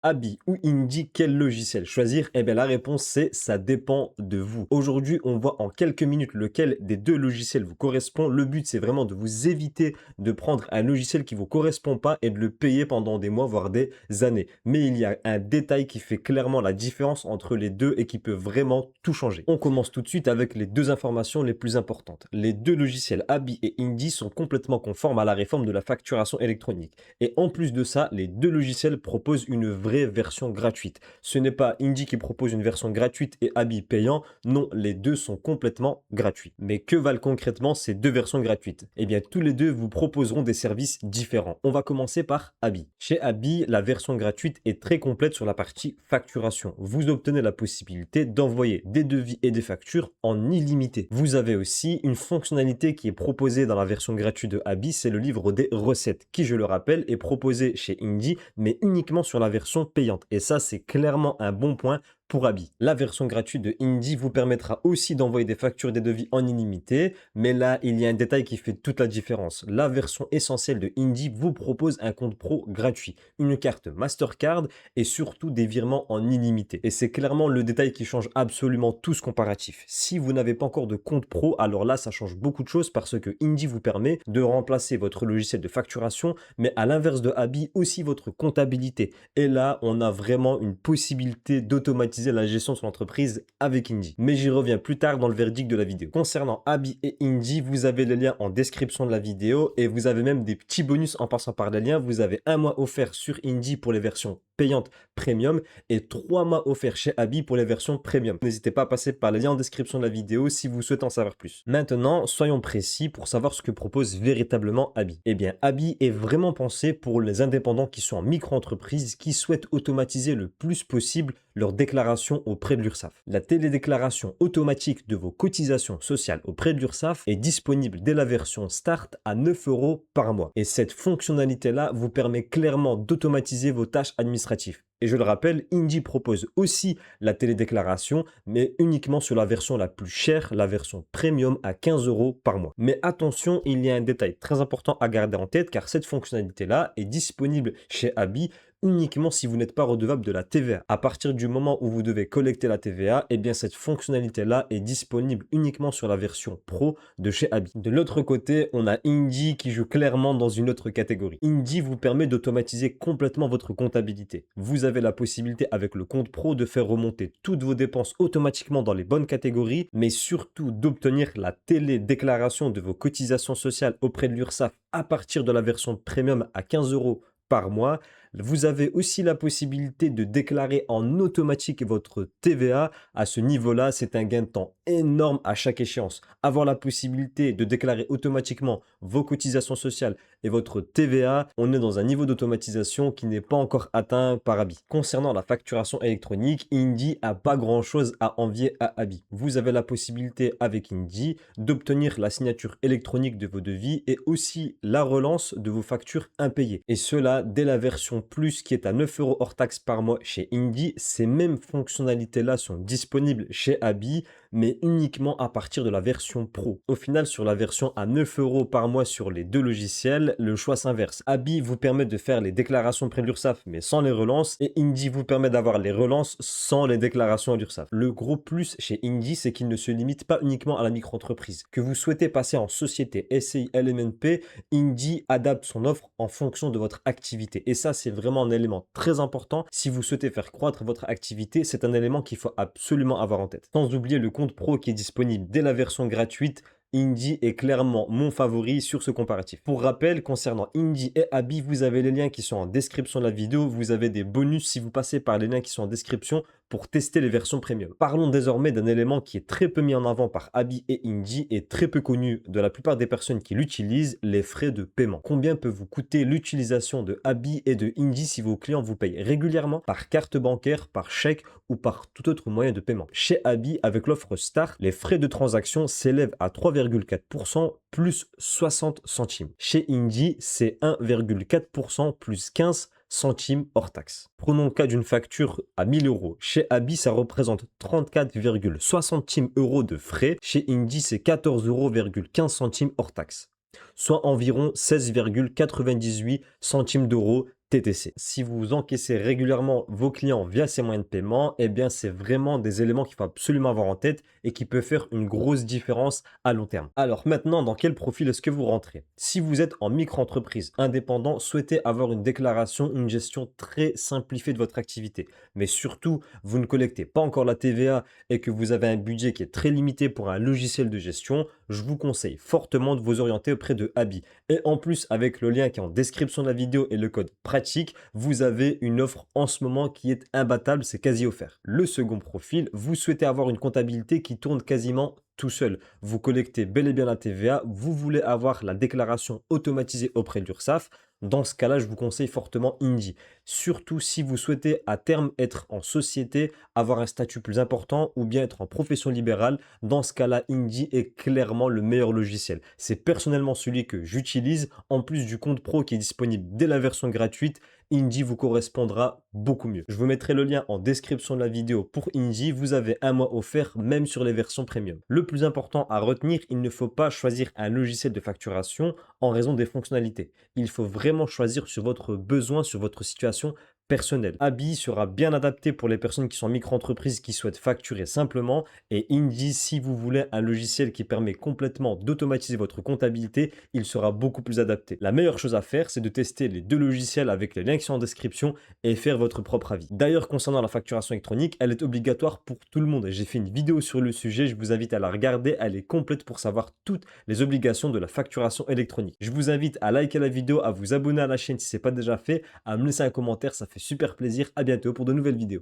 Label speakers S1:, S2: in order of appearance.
S1: Abi ou Indie, quel logiciel choisir? Eh bien, la réponse c'est ça dépend de vous. Aujourd'hui, on voit en quelques minutes lequel des deux logiciels vous correspond. Le but, c'est vraiment de vous éviter de prendre un logiciel qui vous correspond pas et de le payer pendant des mois, voire des années. Mais il y a un détail qui fait clairement la différence entre les deux et qui peut vraiment tout changer. On commence tout de suite avec les deux informations les plus importantes. Les deux logiciels Abi et Indie sont complètement conformes à la réforme de la facturation électronique. Et en plus de ça, les deux logiciels proposent une vraie version gratuite. Ce n'est pas Indie qui propose une version gratuite et Abi payant. Non, les deux sont complètement gratuits. Mais que valent concrètement ces deux versions gratuites? Eh bien, tous les deux vous proposeront des services différents. On va commencer par Abi. Chez Abi, la version gratuite est très complète sur la partie facturation. Vous obtenez la possibilité d'envoyer des devis et des factures en illimité. Vous avez aussi une fonctionnalité qui est proposée dans la version gratuite de Abi, c'est le livre des recettes, qui, je le rappelle, est proposé chez Indie, mais uniquement sur la version payante. Et ça, c'est clairement un bon point pour Abi. La version gratuite de Indie vous permettra aussi d'envoyer des factures et des devis en illimité, mais là, il y a un détail qui fait toute la différence. La version essentielle de Indie vous propose un compte pro gratuit, une carte Mastercard et surtout des virements en illimité. Et c'est clairement le détail qui change absolument tout ce comparatif. Si vous n'avez pas encore de compte pro, alors là, ça change beaucoup de choses parce que Indie vous permet de remplacer votre logiciel de facturation, mais à l'inverse de Abi, aussi votre comptabilité. Et là, on a vraiment une possibilité d'automatiser la gestion de son entreprise avec Indie. Mais j'y reviens plus tard dans le verdict de la vidéo. Concernant Abi et Indie, vous avez les liens en description de la vidéo et vous avez même des petits bonus en passant par les liens. Vous avez un mois offert sur Indie pour les versions payantes premium et 3 mois offerts chez Abi pour les versions premium. N'hésitez pas à passer par les liens en description de la vidéo si vous souhaitez en savoir plus. Maintenant, soyons précis pour savoir ce que propose véritablement Abi. Eh bien, Abi est vraiment pensé pour les indépendants qui sont en micro-entreprise, qui souhaitent automatiser le plus possible leur déclaration auprès de l'URSSAF. La télédéclaration automatique de vos cotisations sociales auprès de l'URSSAF est disponible dès la version Start à 9 € par mois. Et cette fonctionnalité-là vous permet clairement d'automatiser vos tâches administratives. Et je le rappelle, Indie propose aussi la télédéclaration, mais uniquement sur la version la plus chère, la version premium à 15 € par mois. Mais attention, il y a un détail très important à garder en tête car cette fonctionnalité-là est disponible chez Abi uniquement si vous n'êtes pas redevable de la TVA. À partir du moment où vous devez collecter la TVA, eh bien cette fonctionnalité-là est disponible uniquement sur la version Pro de chez Abi. De l'autre côté, on a Indie qui joue clairement dans une autre catégorie. Indie vous permet d'automatiser complètement votre comptabilité. Vous avez la possibilité avec le compte Pro de faire remonter toutes vos dépenses automatiquement dans les bonnes catégories, mais surtout d'obtenir la télédéclaration de vos cotisations sociales auprès de l'URSSAF à partir de la version Premium à 15 € par mois. Vous avez aussi la possibilité de déclarer en automatique votre TVA. À ce niveau-là, c'est un gain de temps énorme à chaque échéance. Avoir la possibilité de déclarer automatiquement vos cotisations sociales et votre TVA, on est dans un niveau d'automatisation qui n'est pas encore atteint par Abi. Concernant la facturation électronique, Indie n'a pas grand-chose à envier à Abi. Vous avez la possibilité avec Indie d'obtenir la signature électronique de vos devis et aussi la relance de vos factures impayées. Et cela dès la version Plus qui est à 9 € hors taxe par mois chez Indie. Ces mêmes fonctionnalités-là sont disponibles chez Abi, mais uniquement à partir de la version Pro. Au final, sur la version à 9 € par mois sur les deux logiciels, le choix s'inverse. Abi vous permet de faire les déclarations près de l'URSSAF, mais sans les relances, et Indie vous permet d'avoir les relances sans les déclarations à l'URSSAF. Le gros plus chez Indie, c'est qu'il ne se limite pas uniquement à la micro-entreprise. Que vous souhaitez passer en société SCI LMNP, Indie adapte son offre en fonction de votre activité. Et ça, c'est vraiment un élément très important. Si vous souhaitez faire croître votre activité, c'est un élément qu'il faut absolument avoir en tête. Sans oublier le compte pro qui est disponible dès la version gratuite. Indie est clairement mon favori sur ce comparatif. Pour rappel, concernant Indie et Abi, vous avez les liens qui sont en description de la vidéo. Vous avez des bonus si vous passez par les liens qui sont en description pour tester les versions premium. Parlons désormais d'un élément qui est très peu mis en avant par Abi et Indie et très peu connu de la plupart des personnes qui l'utilisent, les frais de paiement. Combien peut vous coûter l'utilisation de Abi et de Indie si vos clients vous payent régulièrement par carte bancaire, par chèque ou par tout autre moyen de paiement? Chez Abi, avec l'offre Start, les frais de transaction s'élèvent à 3,4% plus 60 centimes. Chez Indie, c'est 1,4% plus 15 centimes hors taxe. Prenons le cas d'une facture à 1000 €. Chez Abi, ça représente 34,60 € de frais. Chez Indie, c'est 14,15 € hors taxe, soit environ 16,98 centimes d'euros TTC. Si vous encaissez régulièrement vos clients via ces moyens de paiement, eh bien, c'est vraiment des éléments qu'il faut absolument avoir en tête et qui peuvent faire une grosse différence à long terme. Alors maintenant, dans quel profil est-ce que vous rentrez? Si vous êtes en micro-entreprise, indépendant, souhaitez avoir une déclaration, une gestion très simplifiée de votre activité. Mais surtout, vous ne collectez pas encore la TVA et que vous avez un budget qui est très limité pour un logiciel de gestion, je vous conseille fortement de vous orienter auprès de Abi. Et en plus, avec le lien qui est en description de la vidéo et le code pratique, vous avez une offre en ce moment qui est imbattable, c'est quasi offert. Le second profil, vous souhaitez avoir une comptabilité qui tourne quasiment tout seul. Vous collectez bel et bien la TVA, vous voulez avoir la déclaration automatisée auprès de l'URSSAF. Dans ce cas-là, je vous conseille fortement Indy. Surtout si vous souhaitez à terme être en société, avoir un statut plus important ou bien être en profession libérale. Dans ce cas-là, Indy est clairement le meilleur logiciel. C'est personnellement celui que j'utilise. En plus du compte pro qui est disponible dès la version gratuite, Indy vous correspondra beaucoup mieux. Je vous mettrai le lien en description de la vidéo pour Indy. Vous avez un mois offert même sur les versions premium. Le plus important à retenir, il ne faut pas choisir un logiciel de facturation en raison des fonctionnalités. Il faut vraiment choisir sur votre besoin, sur votre situation personnelle. Abi sera bien adapté pour les personnes qui sont en micro-entreprise qui souhaitent facturer simplement et Indy, si vous voulez un logiciel qui permet complètement d'automatiser votre comptabilité, il sera beaucoup plus adapté. La meilleure chose à faire, c'est de tester les deux logiciels avec les liens qui sont en description et faire votre propre avis. D'ailleurs, concernant la facturation électronique, elle est obligatoire pour tout le monde. J'ai fait une vidéo sur le sujet, je vous invite à la regarder, elle est complète pour savoir toutes les obligations de la facturation électronique. Je vous invite à liker la vidéo, à vous abonner à la chaîne si ce n'est pas déjà fait, à me laisser un commentaire, ça fait super plaisir. À bientôt pour de nouvelles vidéos.